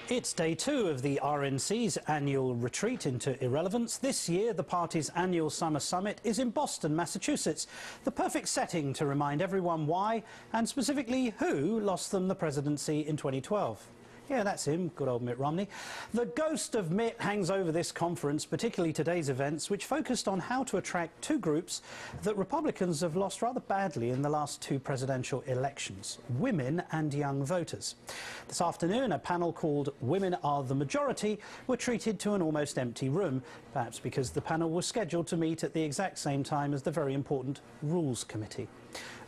It's day 2 of the RNC's annual retreat into irrelevance. This year, the party's annual summer summit is in Boston, Massachusetts, the perfect setting to remind everyone why, and specifically who, lost them the presidency in 2012. Yeah, that's him, good old Mitt Romney. The ghost of Mitt hangs over this conference, particularly today's events, which focused on how to attract two groups that Republicans have lost rather badly in the last 2 presidential elections: women and young voters. This afternoon, a panel called Women Are the Majority were treated to an almost empty room, perhaps because the panel was scheduled to meet at the exact same time as the very important Rules Committee.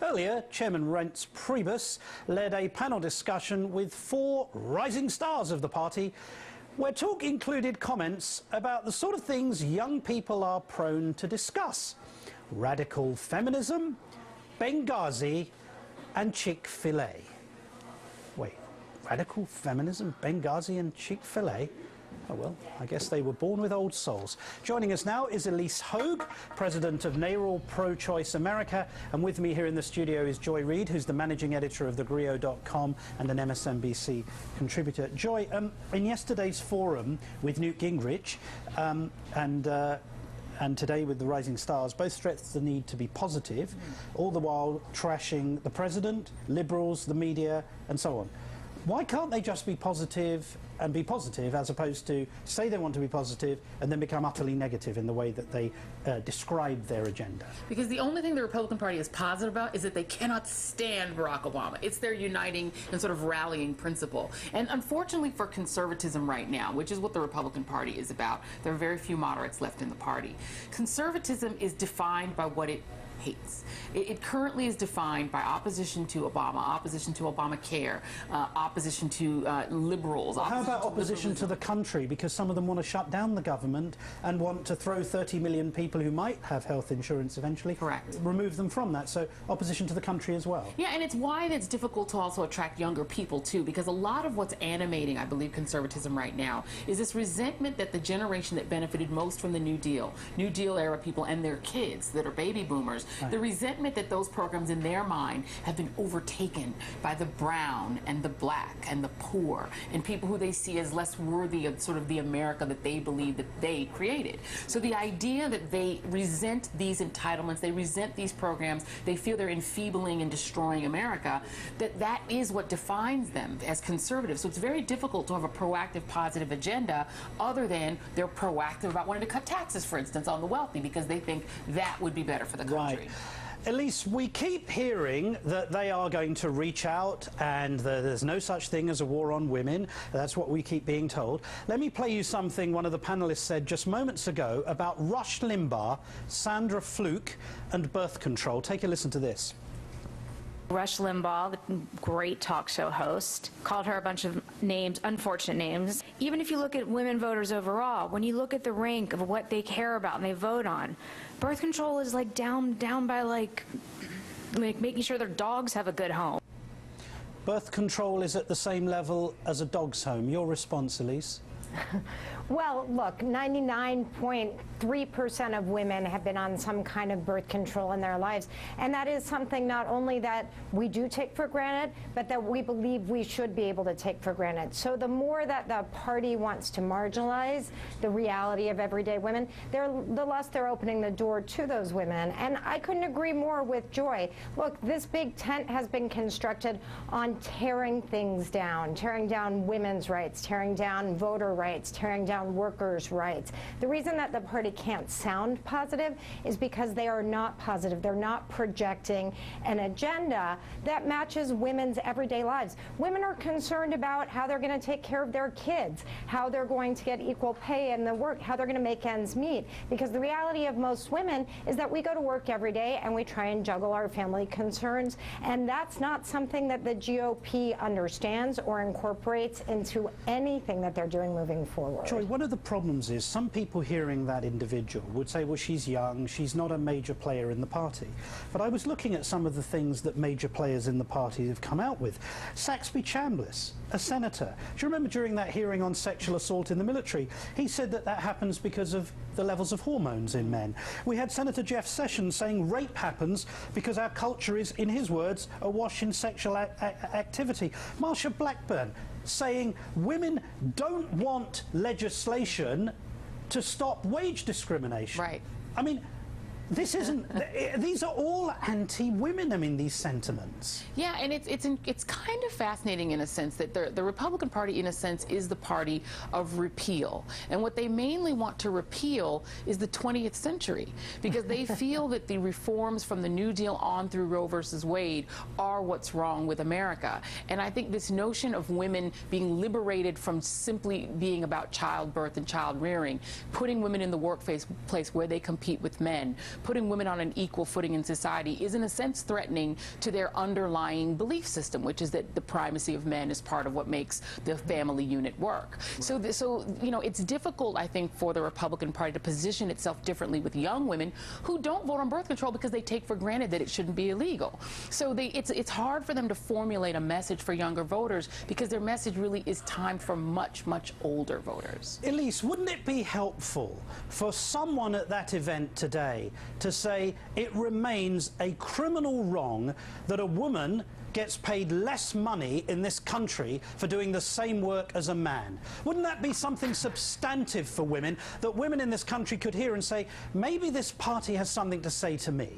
Earlier, Chairman Reince Priebus led a panel discussion with 4 rising stars of the party, where talk included comments about the sort of things young people are prone to discuss: radical feminism, Benghazi, and Chick-fil-A. Wait, radical feminism, Benghazi, and Chick-fil-A? Oh well, I guess they were born with old souls. Joining us now is Ilyse Hogue, president of NARAL Pro-Choice America, and with me here in the studio is Joy Reid, who's the managing editor of the Grio.com and an MSNBC contributor. Joy, in yesterday's forum with Newt Gingrich and today with the Rising Stars, both stressed the need to be positive, all the while trashing the president, liberals, the media, and so on. Why can't they just be positive and be positive, as opposed to say they want to be positive and then become utterly negative in the way that they describe their agenda? Because the only thing the Republican Party is positive about is that they cannot stand Barack Obama. It's their uniting and sort of rallying principle. And unfortunately for conservatism right now, which is what the Republican Party is about, there are very few moderates left in the party. Conservatism is defined by what it hates. It currently is defined by opposition to Obama, opposition to Obamacare, opposition to liberals. Well, how about opposition to the country? Because some of them want to shut down the government and want to throw 30 million people who might have health insurance eventually. Correct. Remove them from that. So opposition to the country as well. Yeah, and it's why it's difficult to also attract younger people too, because a lot of what's animating, I believe, conservatism right now is this resentment that the generation that benefited most from the New Deal era people and their kids that are baby boomers, right, the resentment that those programs in their mind have been overtaken by the brown and the black and the poor and people who they see as less worthy of sort of the America that they believe that they created. So the idea that they resent these entitlements, they resent these programs, they feel they're enfeebling and destroying America, that is what defines them as conservatives. So it's very difficult to have a proactive, positive agenda other than they're proactive about wanting to cut taxes, for instance, on the wealthy, because they think that would be better for the country. Right. Ilyse, we keep hearing that they are going to reach out and there's no such thing as a war on women. That's what we keep being told. Let me play you something one of the panelists said just moments ago about Rush Limbaugh, Sandra Fluke, and birth control. Take a listen to this. Rush Limbaugh, the great talk show host, called her a bunch of names, unfortunate names. Even if you look at women voters overall, when you look at the rank of what they care about and they vote on, birth control is like down by like making sure their dogs have a good home. Birth control is at the same level as a dog's home. Your response, Ilyse? Well, look, 99.3% of women have been on some kind of birth control in their lives. And that is something not only that we do take for granted, but that we believe we should be able to take for granted. So the more that the party wants to marginalize the reality of everyday women, the less they're opening the door to those women. And I couldn't agree more with Joy. Look, this big tent has been constructed on tearing things down, tearing down women's rights, tearing down voter rights, tearing down workers' rights. The reason that the party can't sound positive is because they are not positive. They're not projecting an agenda that matches women's everyday lives. Women are concerned about how they're going to take care of their kids, how they're going to get equal pay in the work, how they're going to make ends meet. Because the reality of most women is that we go to work every day and we try and juggle our family concerns, and that's not something that the GOP understands or incorporates into anything that they're doing moving forward. Joy, one of the problems is some people hearing that individual would say, well, she's young, she's not a major player in the party. But I was looking at some of the things that major players in the party have come out with. Saxby Chambliss, a senator. Do you remember during that hearing on sexual assault in the military, he said that that happens because of the levels of hormones in men. We had Senator Jeff Sessions saying rape happens because our culture is, in his words, awash in sexual activity. Marsha Blackburn, saying women don't want legislation to stop wage discrimination. Right. I mean, this isn't. These are all anti-women. I mean, these sentiments. Yeah, and it's kind of fascinating in a sense that the Republican Party, in a sense, is the party of repeal, and what they mainly want to repeal is the 20th century, because they feel that the reforms from the New Deal on through Roe versus Wade are what's wrong with America. And I think this notion of women being liberated from simply being about childbirth and child rearing, putting women in the workplace where they compete with men, putting women on an equal footing in society, is in a sense threatening to their underlying belief system, which is that the primacy of men is part of what makes the family unit work. Right. So you know, it's difficult, I think, for the Republican Party to position itself differently with young women who don't vote on birth control because they take for granted that it shouldn't be illegal. So it's hard for them to formulate a message for younger voters, because their message really is timed for much, much older voters. Ilyse, wouldn't it be helpful for someone at that event today to say it remains a criminal wrong that a woman gets paid less money in this country for doing the same work as a man? Wouldn't that be something substantive for women, that women in this country could hear and say, maybe this party has something to say to me?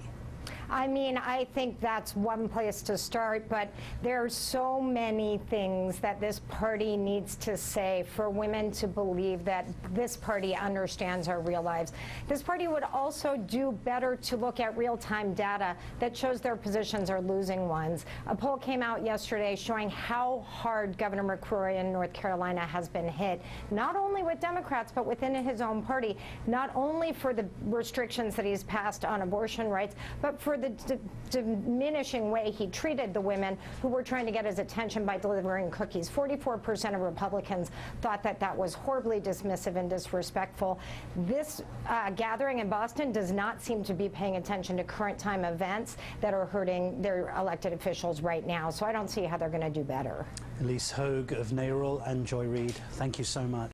I mean, I think that's one place to start, but there are so many things that this party needs to say for women to believe that this party understands our real lives. This party would also do better to look at real-time data that shows their positions are losing ones. A poll came out yesterday showing how hard Governor McCrory in North Carolina has been hit, not only with Democrats, but within his own party, not only for the restrictions that he's passed on abortion rights, but for the diminishing way he treated the women who were trying to get his attention by delivering cookies. 44% of Republicans thought that that was horribly dismissive and disrespectful. This gathering in Boston does not seem to be paying attention to current time events that are hurting their elected officials right now. So I don't see how they're going to do better. Ilyse Hogue of NARAL and Reid, thank you so much.